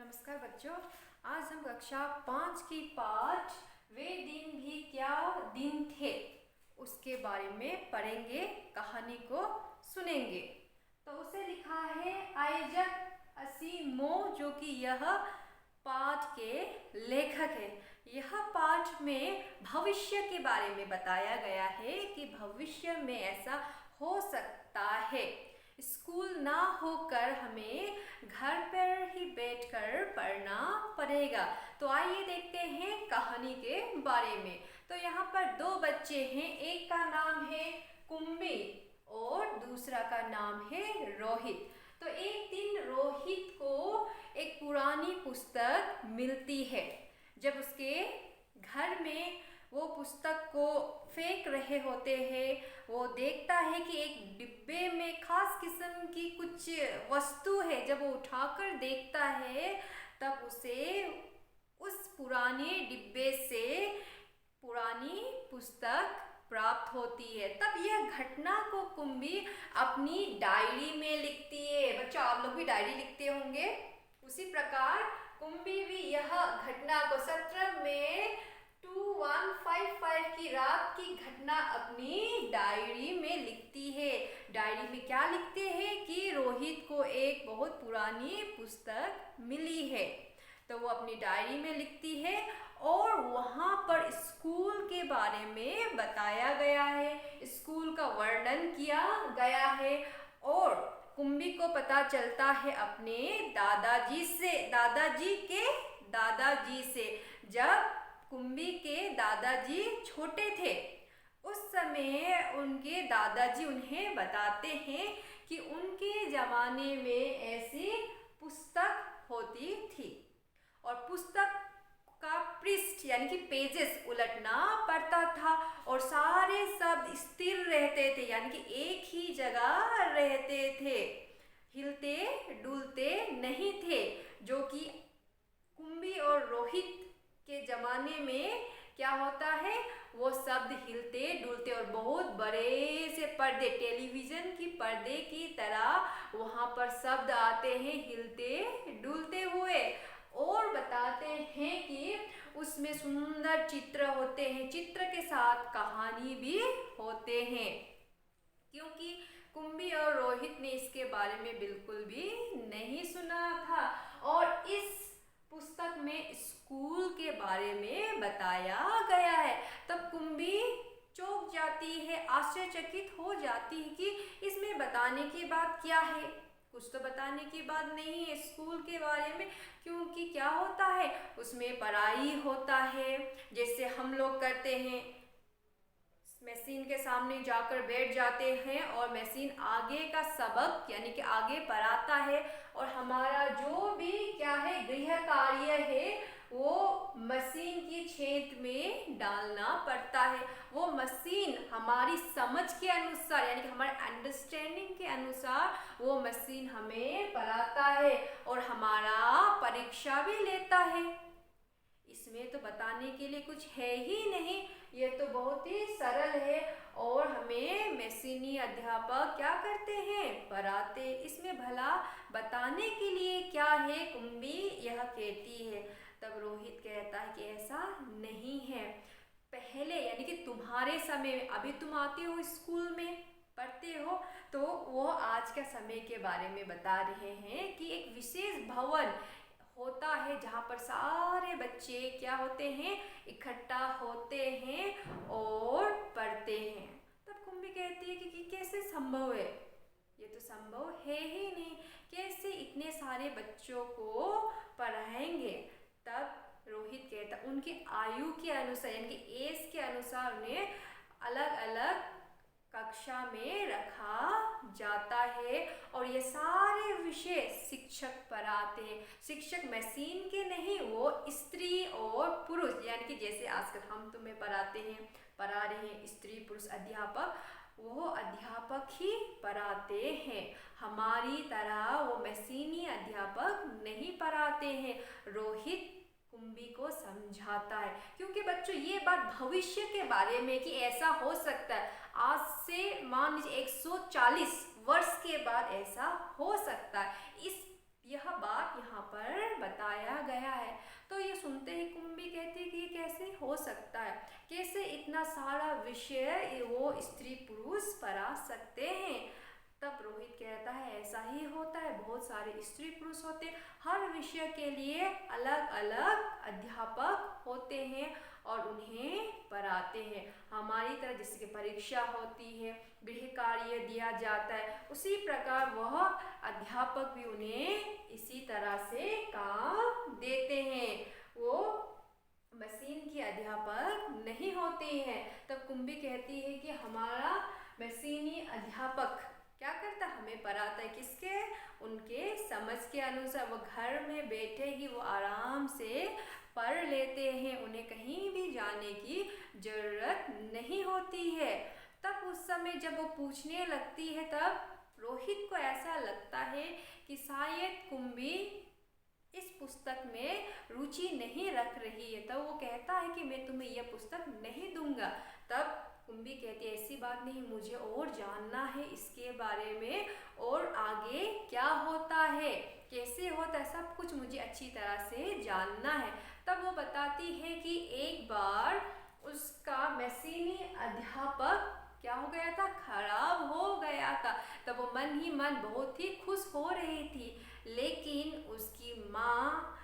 नमस्कार बच्चों। आज हम कक्षा 5 की पाठ वे दिन भी क्या दिन थे उसके बारे में पढ़ेंगे, कहानी को सुनेंगे। तो उसे लिखा है आइजक असीमोव, जो कि यह पाठ के लेखक है। यह पाठ में भविष्य के बारे में बताया गया है कि भविष्य में ऐसा हो सकता है। स्कूल ना होकर हमें घर पर ही बैठकर पढ़ना पड़ेगा। तो आइए देखते हैं कहानी के बारे में। तो यहाँ पर दो बच्चे हैं, एक का नाम है कुंबी और दूसरा का नाम है रोहित। तो एक दिन रोहित को एक पुरानी पुस्तक मिलती है। जब उसके घर में वो पुस्तक को फेंक रहे होते हैं, वो देखता है कि एक डिब्बे में खास किस्म की कुछ वस्तु है। जब वो उठाकर देखता है तब उसे उस पुराने डिब्बे से पुरानी पुस्तक प्राप्त होती है। तब यह घटना को कुंबी अपनी डायरी में लिखती है। बच्चों, आप लोग भी डायरी लिखते होंगे, उसी प्रकार कुंबी भी यह घटना को 17 में 2155 की रात की घटना अपनी डायरी में लिखती है। डायरी में क्या लिखते हैं कि रोहित को एक बहुत पुरानी पुस्तक मिली है। तो वो अपनी डायरी में लिखती है और वहाँ पर स्कूल के बारे में बताया गया है, स्कूल का वर्णन किया गया है। और कुंबी को पता चलता है अपने दादाजी से, दादाजी से। जब कुंबी के दादाजी छोटे थे उस समय उनके दादाजी उन्हें बताते हैं कि उनके ज़माने में ऐसी पुस्तक होती थी और पुस्तक का पृष्ठ यानी कि पेजेस उलटना पड़ता था और सारे शब्द स्थिर रहते थे, यानी कि एक ही जगह रहते थे, हिलते डुलते नहीं थे। जो कि कुंबी और रोहित के ज़माने में क्या होता है, वो शब्द हिलते डुलते और बहुत बड़े से पर्दे, टेलीविज़न की पर्दे की तरह वहाँ पर शब्द आते हैं हिलते डुलते हुए। और बताते हैं कि उसमें सुंदर चित्र होते हैं, चित्र के साथ कहानी भी होते हैं। क्योंकि कुंबी और रोहित ने इसके बारे में बिल्कुल भी नहीं सुना था और इस पुस्तक में स्कूल के बारे में बताया गया है। तब कुंबी चौंक जाती है, आश्चर्यचकित हो जाती है कि इसमें बताने की बात क्या है। कुछ तो बताने की बात नहीं है स्कूल के बारे में, क्योंकि क्या होता है उसमें पढ़ाई होता है, जैसे हम लोग करते हैं, मशीन के सामने जाकर बैठ जाते हैं और मशीन आगे का सबक यानी कि आगे पढ़ाता है और हमारा जो भी क्या है गृह कार्य है वो मशीन की छेद में डालना पड़ता है। वो मशीन हमारी समझ के अनुसार यानी कि हमारे अंडरस्टैंडिंग के अनुसार वो मशीन हमें पढ़ाता है और हमारा परीक्षा भी लेता है। इसमें तो बताने के लिए कुछ है ही नहीं, ये तो बहुत ही सरल है और हमें मशीनी अध्यापक क्या करते हैं, पढ़ाते। इसमें भला बताने के लिए क्या है, कुंबी यह कहती है। तब रोहित कहता है कि ऐसा नहीं है, पहले यानी कि तुम्हारे समय में, अभी तुम आते हो स्कूल में पढ़ते हो, तो वो आज का समय के बारे में बता रहे हैं कि एक विशेष भवन होता है जहाँ पर सारे बच्चे क्या होते हैं, इकट्ठा होते हैं और पढ़ते हैं। तब कुंबी कहती है कि कैसे संभव है, ये तो संभव है ही नहीं, कैसे इतने सारे बच्चों को पढ़ाएंगे। तब रोहित कहता उनकी आयु के अनुसार यानी कि एज के अनुसार उन्हें अलग अलग कक्षा में रखा जाता है और ये सारे विषय शिक्षक पढ़ाते हैं। शिक्षक मशीन के नहीं, वो स्त्री और पुरुष यानी कि जैसे आजकल हम तुम्हें पढ़ा रहे हैं स्त्री पुरुष अध्यापक, वो अध्यापक ही पढ़ाते हैं। हमारी तरह वो मशीनी अध्यापक नहीं पढ़ाते हैं। रोहित कुंबी को समझाता है, क्योंकि बच्चों ये बात भविष्य के बारे में कि ऐसा हो सकता है, आज से मान लीजिए 140 वर्ष के बाद ऐसा हो सकता है। यह बात यहाँ पर बताया हो सकता है? कैसे इतना सारा विषय वो स्त्री पुरुष पढ़ा सकते हैं? तब रोहित कहता है ऐसा ही होता है, बहुत सारे स्त्री पुरुष होते हैं, हर विषय के लिए अलग अलग अध्यापक होते हैं और उन्हें पढ़ाते हैं। हमारी तरह जैसे कि परीक्षा होती है, गृह कार्य दिया जाता है, उसी प्रकार वह अध्यापक भी उन्हें इसी तरह से काम देते हैं। वो मशीन की अध्यापक नहीं होते हैं। तब कुंभी कहती है कि हमारा मशीनी अध्यापक क्या करता, हमें पढ़ाता है किसके, उनके समझ के अनुसार। वो घर में बैठे ही वो आराम से पढ़ लेते हैं, उन्हें कहीं भी जाने की जरूरत नहीं होती है। तब उस समय जब वो पूछने लगती है तब रोहित को ऐसा लगता है कि शायद कुंभी इस पुस्तक में रुचि नहीं रख रही है। तब वो कहता है कि मैं तुम्हें यह पुस्तक नहीं दूंगा। तब कुंभी कहती है ऐसी बात नहीं, मुझे और जानना है इसके बारे में, और आगे क्या होता है, कैसे होता है, सब कुछ मुझे अच्छी तरह से जानना है। तब वो बताती है कि एक बार उसका मशीनी अध्यापक क्या हो गया था, खराब हो गया था। तब वो मन ही मन बहुत ही खुश हो रही थी, लेकिन उसकी माँ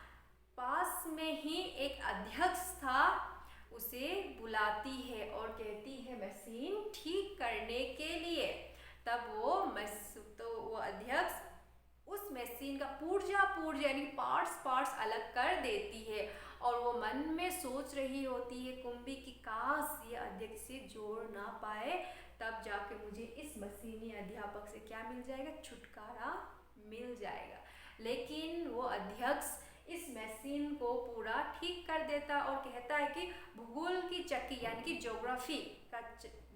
पास में ही एक अध्यक्ष था, उसे बुलाती है और कहती है मशीन ठीक करने के लिए। तब वो अध्यक्ष उस मशीन का पुर्जा यानी पार्ट्स अलग कर देती है और वो मन में सोच रही होती है कुंभी की काश ये अध्यक्ष से जोड़ ना पाए, तब जाके मुझे इस मशीनी अध्यापक से क्या मिल जाएगा, छुटकारा मिल जाएगा। लेकिन वो अध्यक्ष इस मशीन को पूरा ठीक कर देता और कहता है कि भूगोल की चक्की यानी कि ज्योग्राफी का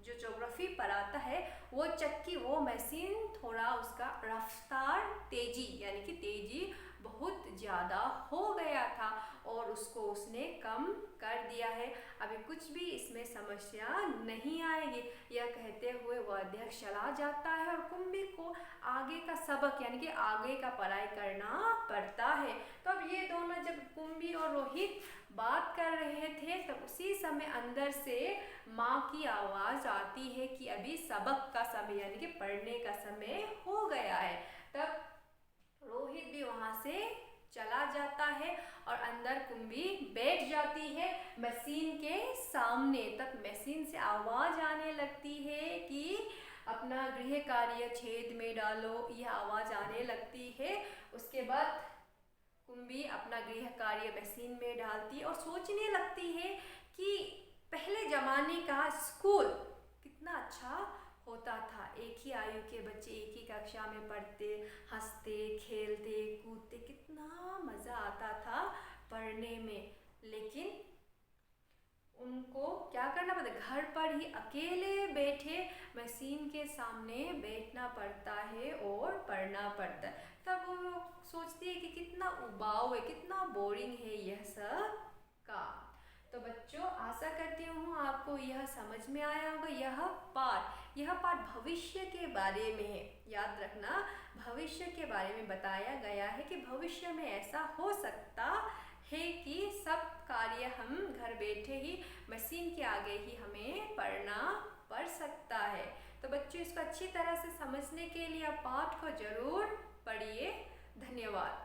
जो ज्योग्राफी पढ़ाता है वो चक्की, वो मशीन थोड़ा उसका रफ्तार तेजी यानी कि तेजी बहुत ज़्यादा हो गया था और उसको उसने कम कर दिया है। अभी कुछ भी इसमें समस्या नहीं आएगी। यह कहते हुए वह अध्यक्ष चला जाता है और कुंभी को आगे का सबक यानी कि आगे का पढ़ाई करना पड़ता है। तो अब ये दोनों जब कुंभी और रोहित बात कर रहे थे तब उसी समय अंदर से माँ की आवाज़ आती है कि अभी सबक का समय यानी कि पढ़ने का समय हो गया है। तब रोहित भी वहाँ से चला जाता है और अंदर कुंभी बैठ जाती है मशीन के सामने। तब मशीन से आवाज़ आने लगती है कि अपना गृह कार्य छेद में डालो, यह आवाज़ आने लगती है। उसके बाद कुंभी अपना गृह कार्य मशीन में डालती और सोचने लगती है कि पहले ज़माने का स्कूल कितना अच्छा होता था। एक ही आयु के बच्चे एक ही कक्षा में पढ़ते, हंसते, खेलते, कूदते, कितना मज़ा आता था पढ़ने में। लेकिन उनको क्या करना पड़ता, घर पर ही अकेले बैठे मशीन के सामने बैठना पड़ता है और पढ़ना पड़ता है। तब वो सोचती है कि कितना उबाऊ है, कितना बोरिंग है यह सब काम। तो बच्चों आशा करती हूँ आपको यह समझ में आया होगा। यह पाठ भविष्य के बारे में है। याद रखना, भविष्य के बारे में बताया गया है कि भविष्य में ऐसा हो सकता है कि सब कार्य हम घर बैठे ही मशीन के आगे ही हमें पढ़ना पड़ सकता है। तो बच्चों इसको अच्छी तरह से समझने के लिए आप पाठ को जरूर पढ़िए। धन्यवाद।